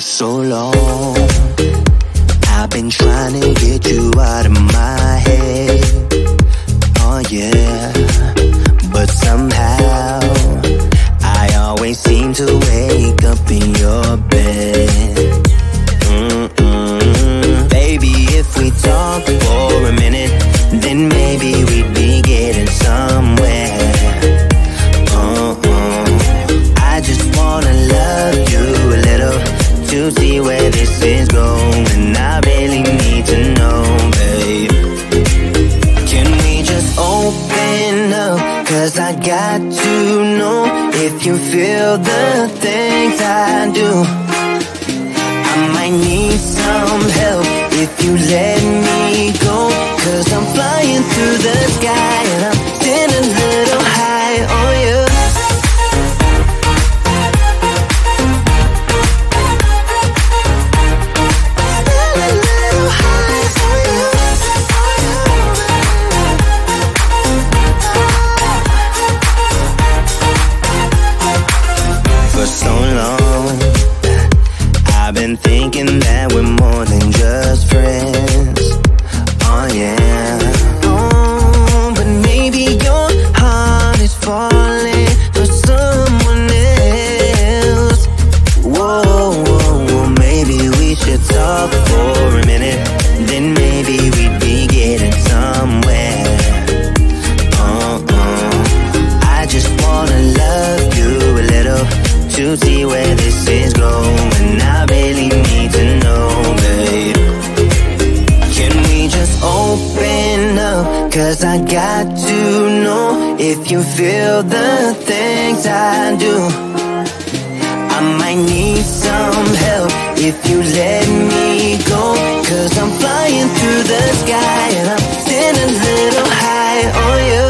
so long. I've been trying to get you out of my head. Oh yeah, but somehow I always seem to wake up in your bed. Baby, if we talk for a minute, then maybe we'd be getting somewhere. I just wanna love you a little to see where this is going. I really need to know, babe. Can we just open up? 'Cause I got to know if you feel the things I do. I might need some help if you let me go. 'Cause I'm flying through the sky and I'm sitting a little high on you. For so long, I've been thinking that we're more than just friends. Oh yeah. Oh, but maybe your heart is falling for someone else. Whoa, whoa, whoa, maybe we should talk for a minute. Then maybe we'd be getting somewhere. I just wanna love you a little to see where this is going. I really need to know, babe. Can we just open up? 'Cause I got to know if you feel the things I do. I might need some help if you let me go. 'Cause I'm flying through the sky and I'm sitting a little high on you.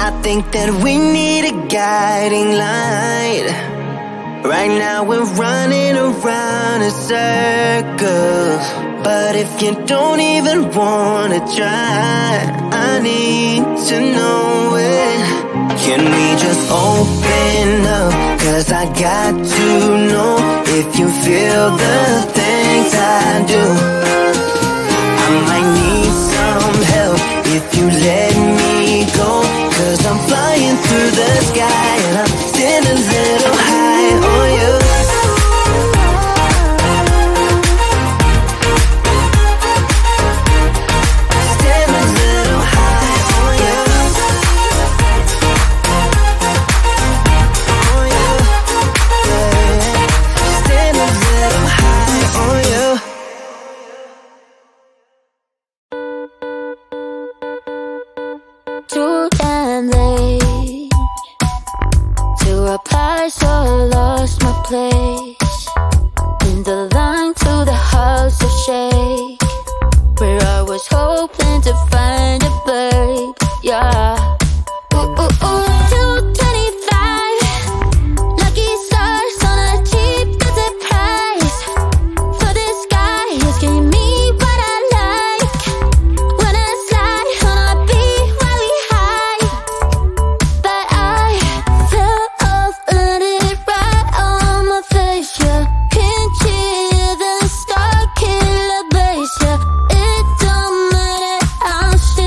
I think that we need a guiding light. Right now we're running around in circles. But if you don't even wanna try, I need to know it. Can we just open up? 'Cause I got to know if you feel the things I do. I might need some help if you let me go. 'Cause I'm flying through the sky and I'm sitting a little high on you. Sitting a little high on you. On you. Yeah. Sitting a little high on you. Too damn late to apply, so I lost my place in the line to the house of shake, where I was hoping to find a babe. Yeah. Ooh, ooh, ooh. 225 lucky stars on a cheap visit price. For this guy, he's giving me what I like. When I slide on a beat while we high, but I fell off, landed right on my face. Yeah, can't hear the star killer bass. Yeah, it don't matter, I'm still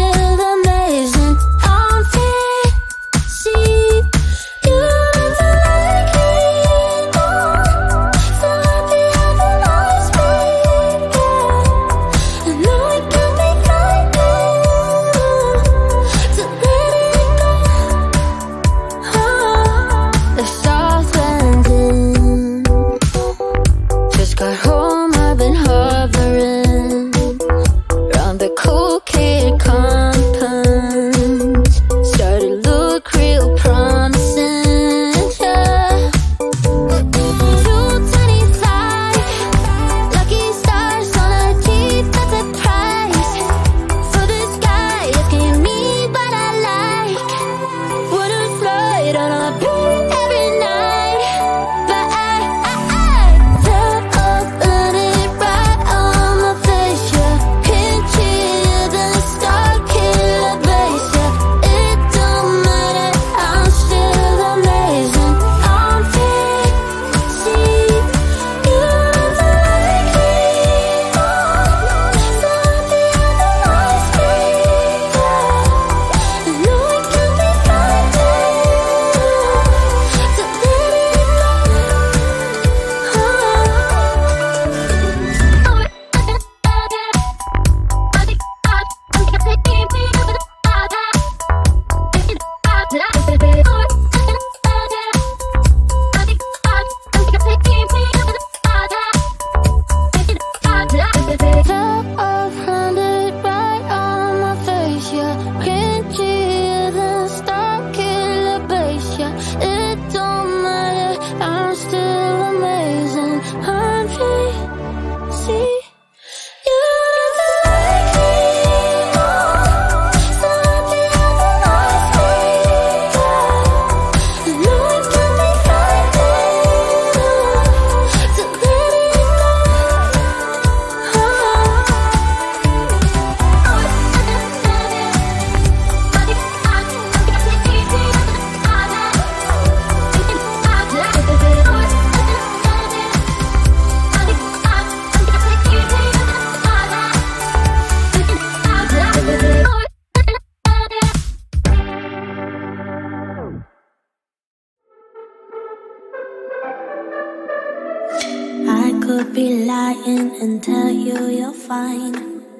and tell you you're fine.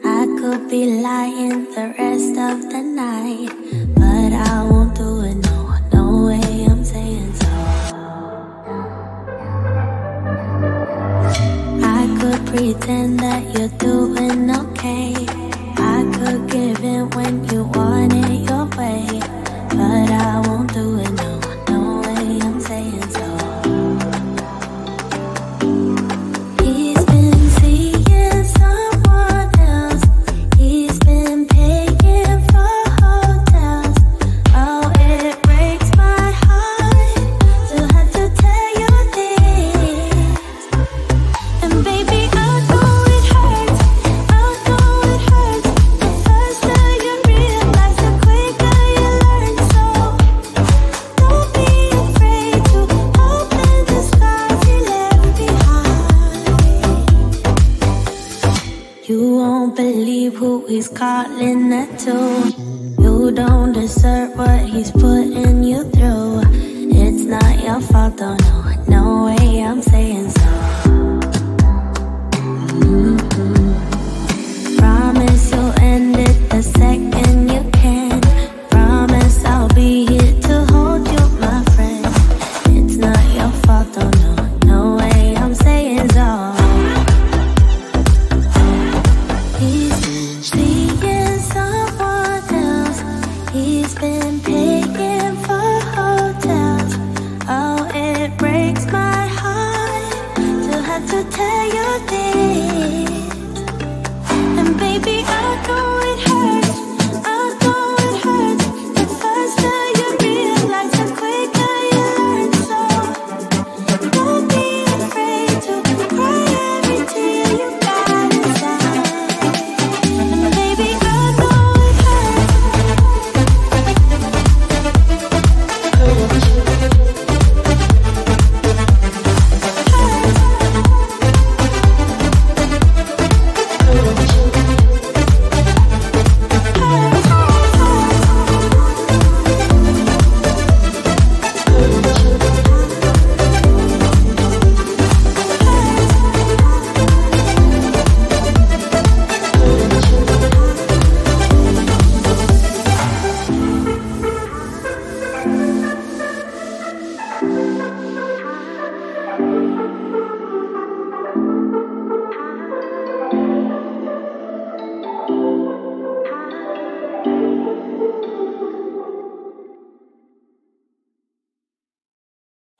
I could be lying the rest of the night, but I won't do it, no, no way I'm saying so. I could pretend that you're doing okay. I could give in when you want it your way, but I won't do it, no, no way I'm saying so. He's been seeing someone else. He's been paying for hotels. Oh, it breaks my heart to have to tell you this. And baby, I know it hurts. I know it hurts. The faster you realize, the quicker you learn. So don't be afraid to open the scars you left behind. You won't believe who he's calling that to. You don't deserve what he's putting you through. It's not your fault, though, no, no way I'm saying so. Promise you'll end it the second you can. Promise I'll be here to hold you, my friend. It's not your fault, though, no, no way I'm saying so. He's been seeing someone else. He's been paying for hotels. Oh, it breaks my heart to have to tell you this. And baby, I know it hurts. I know it hurts. The faster you realize, the quicker you learn. So don't be afraid to cry every tear you got inside. And baby, I know it hurts.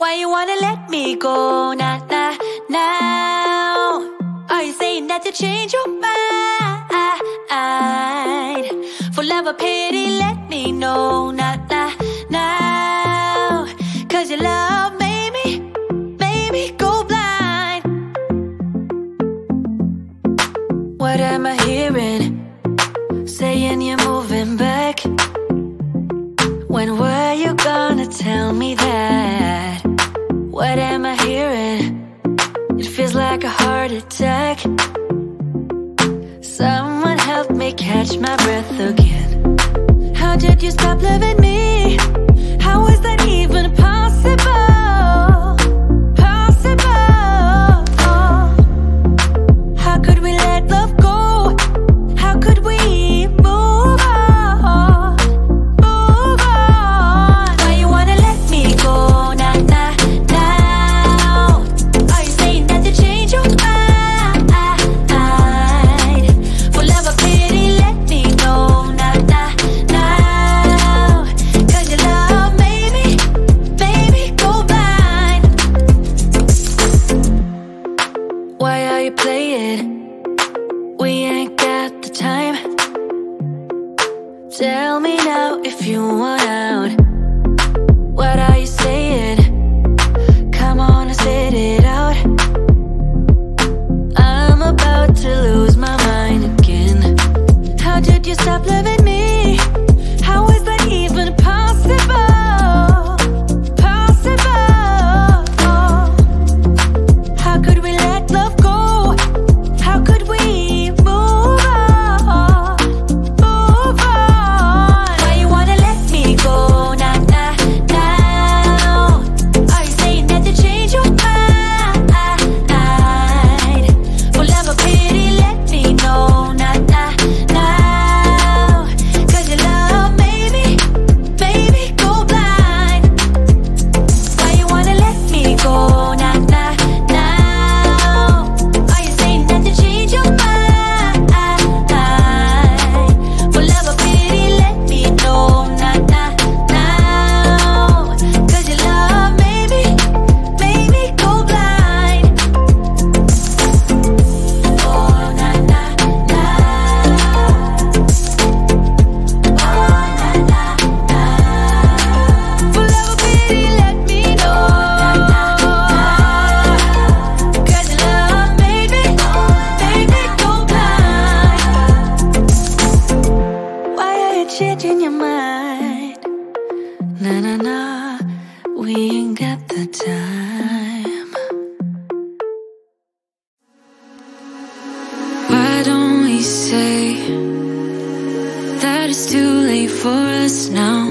Why you wanna let me go, nah, nah, now? Are you saying that to change your mind? For love or pity, let me know, nah, nah, now. Cause your love made me go blind. What am I hearing? Saying you're moving back. When were you gonna tell me that? What am I hearing? It feels like a heart attack. Someone help me catch my breath again. How did you stop loving me? How is that even possible? Possible. How could we let love go? How could we move on? Move on. Why you wanna let me go? Nah, nah, now. Are you saying that to change your mind? For love or pity, let me know. Nah, nah, now. Cause your love made me go blind. Why are you playing? We ain't got the time. Tell me now if you want out. What are you saying? Come on and spit it out. I'm about to lose my mind again. How did you stop loving me? How is that even possible? Possible. How could we let love go? How could we move on? Move on. Why you wanna let me go? that it's too late for us now?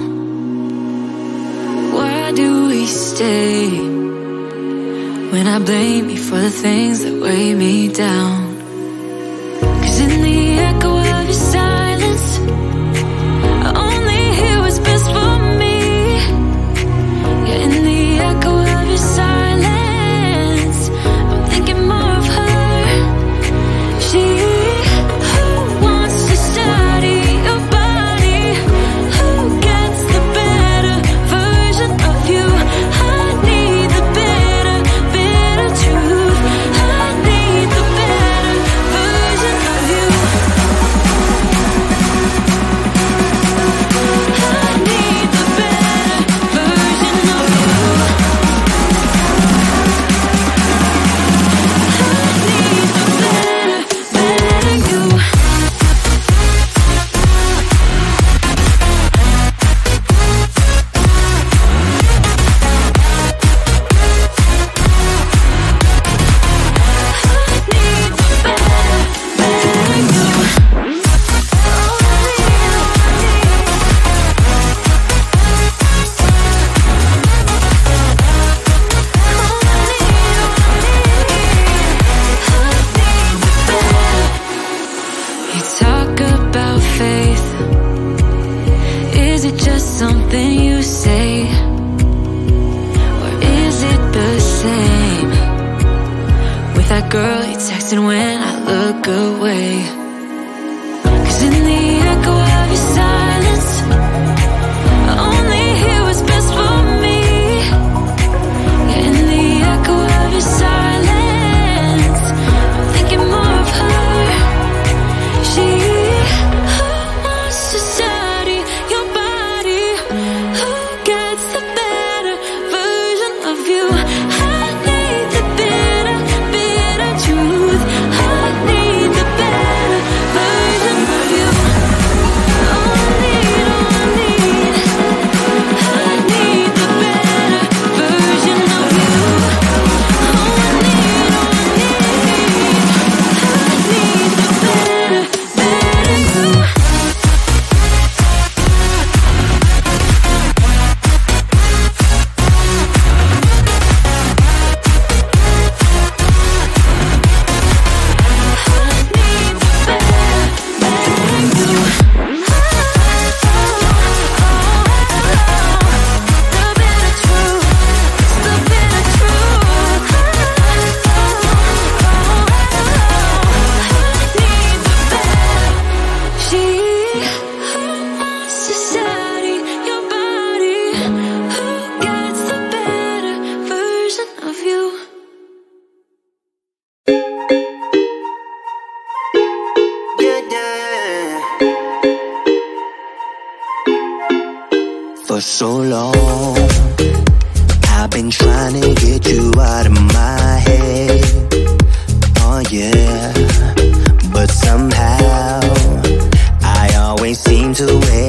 Why do we stay when I blame you for the things that weigh me down? 'Cause in the echo of your silence, I only hear what's best for me. Yeah, in the echo of your silence, I'm thinking more of her. She who wants to study your body, who gets the better version of you. I need the better, bitter truth. I need the better version of you. I need the better version of you. You talk about faith. Is it just something you say? Or is it the same with that girl you texting when I look away? 'Cause in the echo of your silence, I only hear what's best for me. Yeah, in the echo of your silence, I'm thinking more of her. She who wants to study your body, who gets the better version of you. I need the bitter, bitter truth. I need the better version of you. Oh, I need, oh, I need. I need the better version of you. Oh, I need, oh, I need. I need the better, better you. For so long, I've been trying to get you out of my head. Oh yeah, but somehow I always seem to wait.